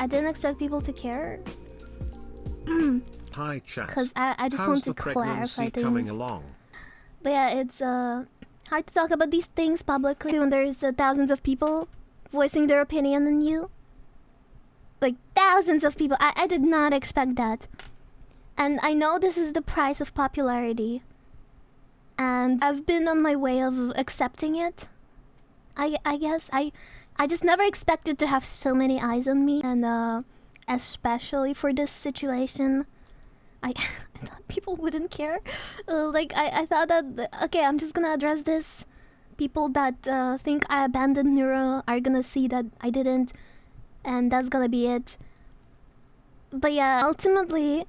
I didn't expect people to care. Hi chat. Because I just want to clarify things. Coming along? But yeah, it's hard to talk about these things publicly when there's thousands of people voicing their opinion on you. Like thousands of people. I did not expect that. And I know this is the price of popularity. And I've been on my way of accepting it. I guess I just never expected to have so many eyes on me, and especially for this situation. I thought people wouldn't care. Like I thought that okay, I'm just gonna address this. People that think I abandoned Neuro are gonna see that I didn't, and that's gonna be it. But yeah, ultimately,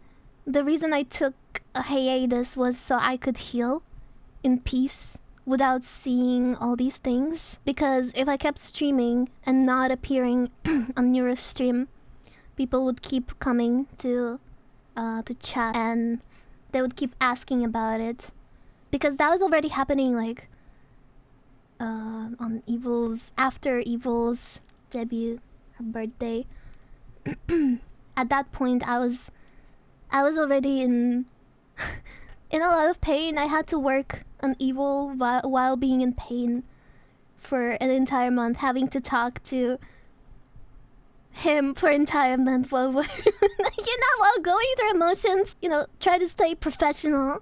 the reason I took a hiatus was so I could heal in peace without seeing all these things. Because if I kept streaming and not appearing on Neuro's stream, people would keep coming to chat and they would keep asking about it. Because that was already happening like on after Evil's debut, her birthday. At that point I was already in a lot of pain. I had to work on Evil while being in pain for an entire month, having to talk to him for an entire month while while going through emotions. Try to stay professional.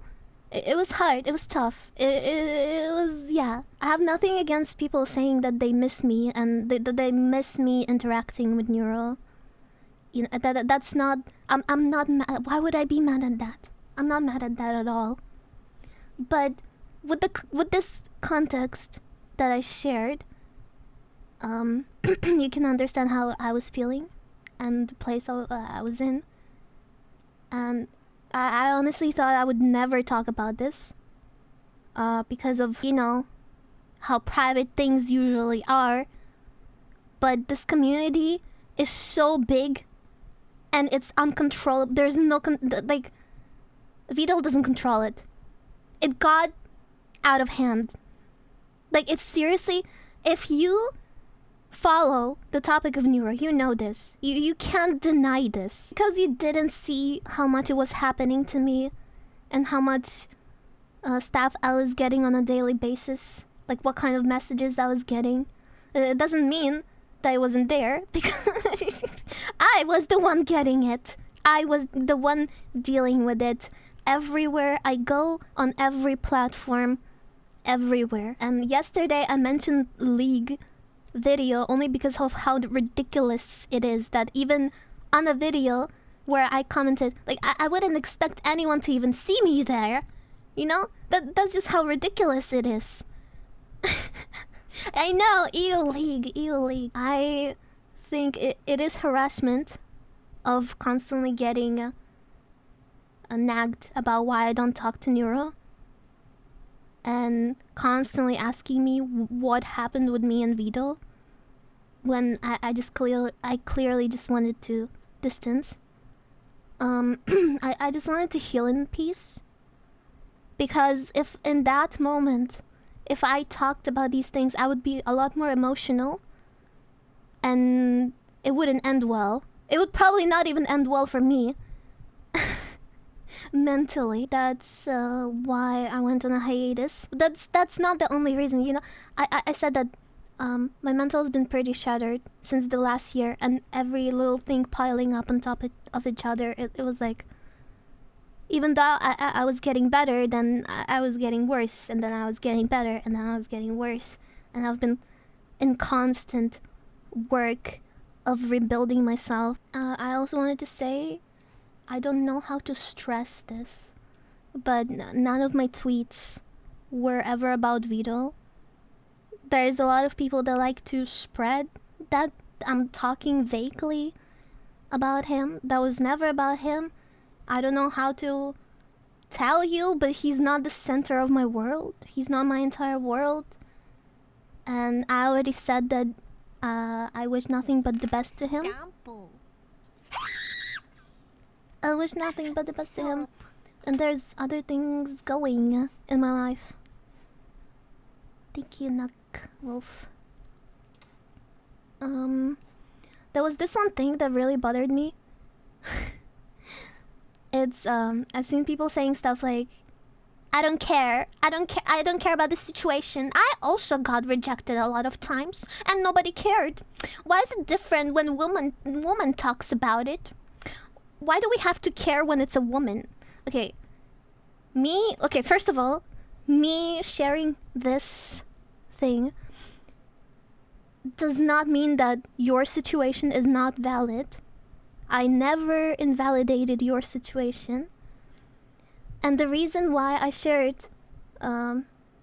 It was hard. It was tough. It was, yeah. I have nothing against people saying that they miss me and that they miss me interacting with Neural. That's not. I'm not mad. Why would I be mad at that? I'm not mad at that at all. But with this context that I shared, you can understand how I was feeling and the place I was in. And I honestly thought I would never talk about this because of, how private things usually are. But this community is so big and it's uncontrollable. There's no... Vidal doesn't control it. It got out of hand. Like, it's seriously... If you follow the topic of Neuro, you know this. You can't deny this. Because you didn't see how much it was happening to me and how much stuff I was getting on a daily basis. Like, what kind of messages I was getting. It doesn't mean that I wasn't there because I was the one getting it. I was the one dealing with it. Everywhere I go, on every platform, everywhere. And yesterday I mentioned League video only because of how ridiculous it is that even on a video where I commented, like, I wouldn't expect anyone to even see me there. That's just how ridiculous it is. I know, EU League. I think it is harassment of constantly getting nagged about why I don't talk to Neuro and constantly asking me what happened with me and Vito when I clearly just wanted to distance. I just wanted to heal in peace, because if in that moment if I talked about these things I would be a lot more emotional and it wouldn't end well. It would probably not even end well for me. Mentally. That's why I went on a hiatus. That's not the only reason. I said that my mental has been pretty shattered since the last year, and every little thing piling up on top of each other. It was like, even though I was getting better, then I was getting worse, and then I was getting better, and then I was getting worse. And I've been in constant work of rebuilding myself. I also wanted to say, I don't know how to stress this, but none of my tweets were ever about Vito. There's a lot of people that like to spread that I'm talking vaguely about him. That was never about him. I don't know how to tell you, but he's not the center of my world. He's not my entire world. And I already said that I wish nothing but the best to him. I wish nothing but the best to him. And there's other things going in my life. Thank you, Nuck Wolf. there was this one thing that really bothered me. It's I've seen people saying stuff like, I don't care about the situation. I also got rejected a lot of times and nobody cared. Why is it different when woman talks about it? Why do we have to care when it's a woman? Okay, first of all, me sharing this thing does not mean that your situation is not valid. I never invalidated your situation. And the reason why I shared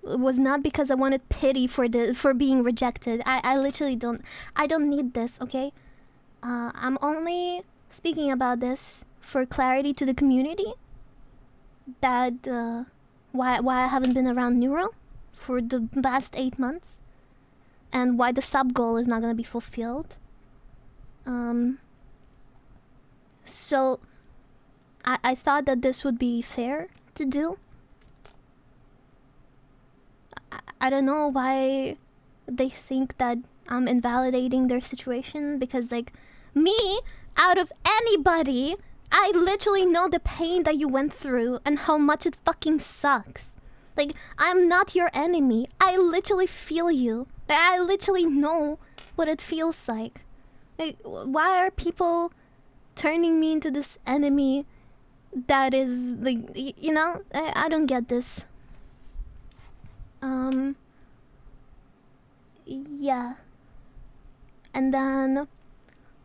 was not because I wanted pity for being rejected. I literally don't need this, okay? I'm only speaking about this for clarity to the community that why I haven't been around Neural for the last 8 months and why the sub goal is not going to be fulfilled. So I thought that this would be fair to do. I don't know why they think that I'm invalidating their situation, because like me, out of anybody, I literally know the pain that you went through and how much it fucking sucks. Like, I'm not your enemy. I literally feel you. I literally know what it feels like. Like, why are people turning me into this enemy that is like, you know, I don't get this. Yeah. And then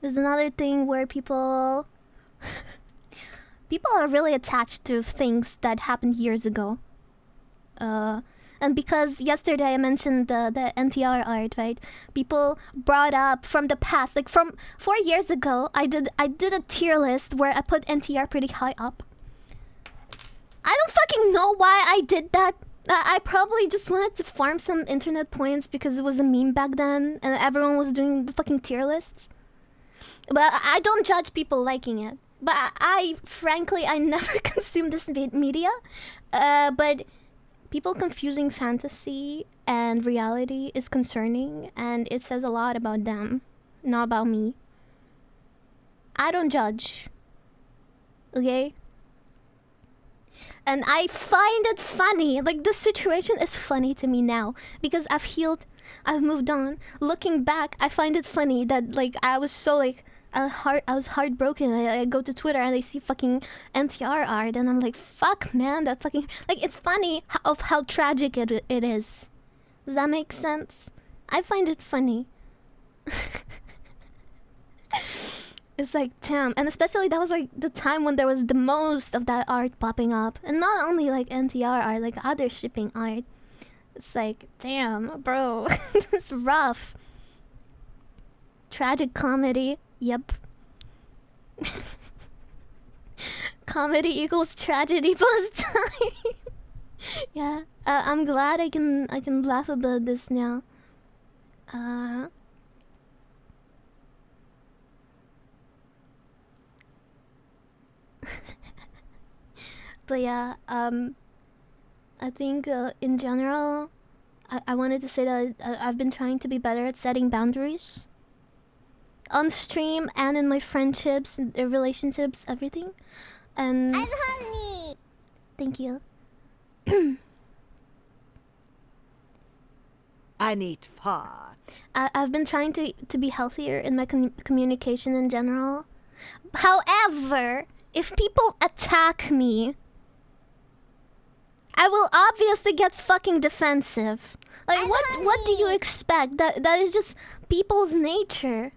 there's another thing where people are really attached to things that happened years ago. And because yesterday I mentioned the NTR art, right? People brought up from the past, like from 4 years ago, I did a tier list where I put NTR pretty high up. I don't fucking know why I did that. I probably just wanted to farm some internet points because it was a meme back then and everyone was doing the fucking tier lists. But I don't judge people liking it. But I frankly, I never consumed this media. But people confusing fantasy and reality is concerning, and it says a lot about them, not about me. I don't judge. Okay? And I find it funny. Like, this situation is funny to me now because I've healed, I've moved on. Looking back, I find it funny that like I was so like I was heartbroken. I go to Twitter and I see fucking NTR art and I'm like, fuck man, that fucking, like, it's funny of how tragic it is. Does that make sense? I find it funny. It's like, damn. And especially that was like the time when there was the most of that art popping up. And not only like NTR art, like other shipping art. It's like, damn, bro. It's rough. Tragic comedy. Yep. Comedy equals tragedy plus time. Yeah. I'm glad I can laugh about this now. But yeah, I think in general, I wanted to say that I've been trying to be better at setting boundaries. On stream and in my friendships, and relationships, everything. And I'm honey. Thank you. I need fart. I've been trying to be healthier in my communication in general. However, if people attack me, I will obviously get fucking defensive. Like, what do you expect? That is just people's nature.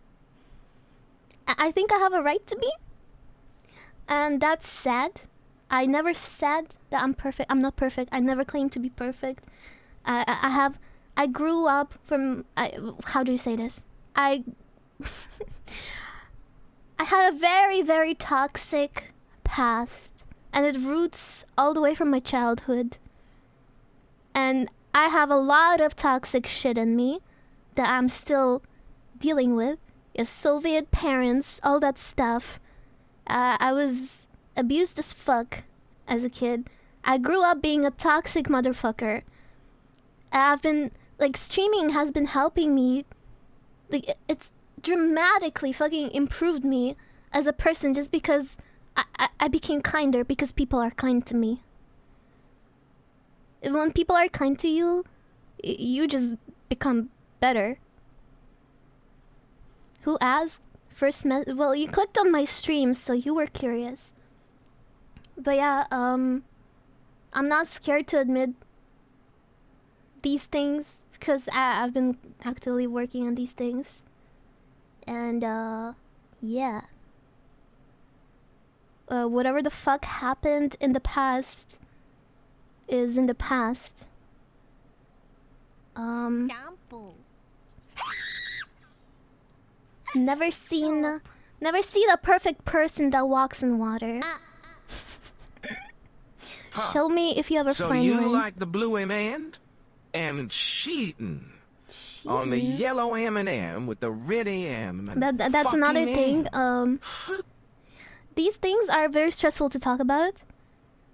I think I have a right to be. And that's sad. I never said that I'm perfect. I'm not perfect. I never claimed to be perfect. I grew up from... how do you say this? I had a very, very toxic past. And it roots all the way from my childhood. And I have a lot of toxic shit in me that I'm still dealing with. Soviet parents, all that stuff. I was abused as fuck as a kid. I grew up being a toxic motherfucker. I've been, like, streaming has been helping me. Like, it's dramatically fucking improved me as a person just because I became kinder because people are kind to me. When people are kind to you, you just become better. Who asked? Well, you clicked on my stream, so you were curious. But yeah, I'm not scared to admit these things because I've been actively working on these things. And yeah. Whatever the fuck happened in the past is in the past. Never seen a perfect person that walks in water. Show me if you have a friend. So you like the blue M&M and cheating on the yellow M&M with the red M. That's another thing. These things are very stressful to talk about.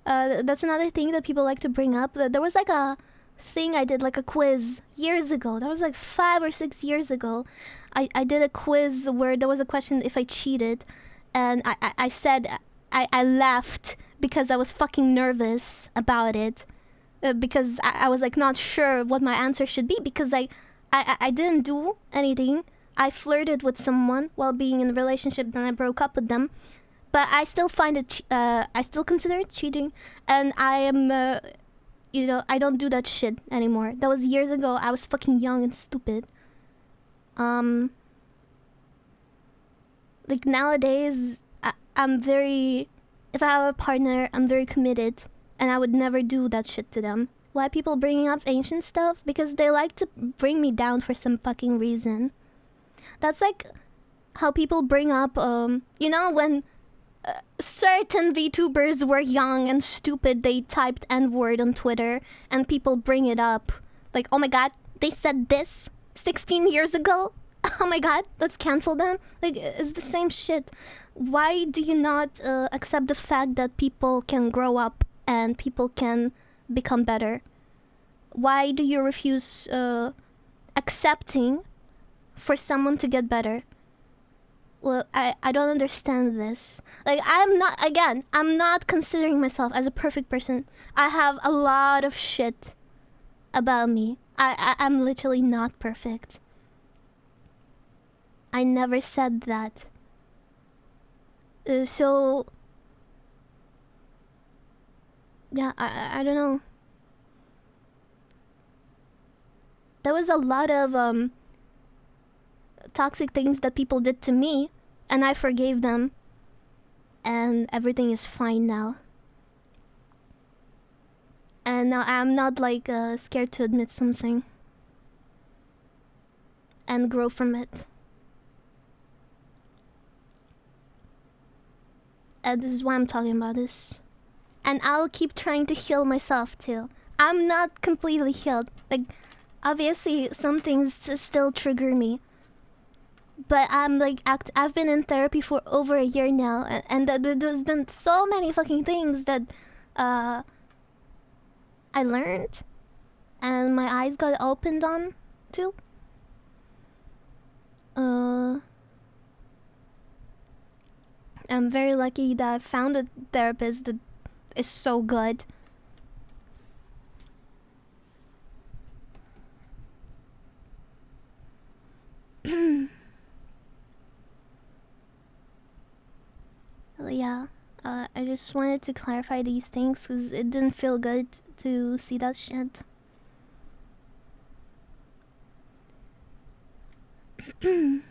That's another thing that people like to bring up. There was like a thing I did, like a quiz years ago. That was like 5 or 6 years ago. I did a quiz where there was a question if I cheated, and I said I laughed because I was fucking nervous about it, because I was like not sure what my answer should be because I didn't do anything. I flirted with someone while being in a relationship, then I broke up with them. But I still find it, I still consider it cheating, and I am, I don't do that shit anymore. That was years ago. I was fucking young and stupid. Like nowadays, I'm very, if I have a partner, I'm very committed, and I would never do that shit to them. Why people bringing up ancient stuff? Because they like to bring me down for some fucking reason. That's like how people bring up, when certain VTubers were young and stupid, they typed N-word on Twitter, and people bring it up. Like, oh my god, they said this 16 years ago? Oh my god, let's cancel them? Like, it's the same shit. Why do you not accept the fact that people can grow up and people can become better? Why do you refuse accepting for someone to get better? Well, I don't understand this. Like, I'm not considering myself as a perfect person. I have a lot of shit about me. I'm literally not perfect. I never said that. So, yeah, I don't know. There was a lot of toxic things that people did to me, and I forgave them, and everything is fine now. And now I'm not like scared to admit something and grow from it. And this is why I'm talking about this. And I'll keep trying to heal myself too. I'm not completely healed. Like, obviously some things still trigger me. But I'm like, I've been in therapy for over a year now, and there's been so many fucking things that I learned, and my eyes got opened on too. I'm very lucky that I found a therapist that is so good. Yeah, I just wanted to clarify these things because it didn't feel good to see that shit. You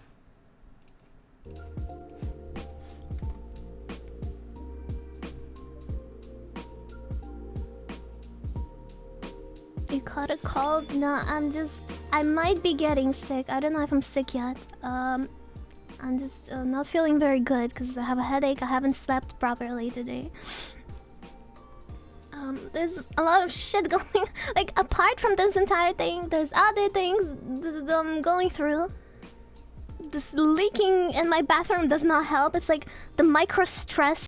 caught a cold? No, I might be getting sick. I don't know if I'm sick yet. I'm just not feeling very good because I have a headache. I haven't slept properly today. There's a lot of shit going. Like, apart from this entire thing, there's other things that I'm going through. This leaking in my bathroom does not help. It's like the micro stress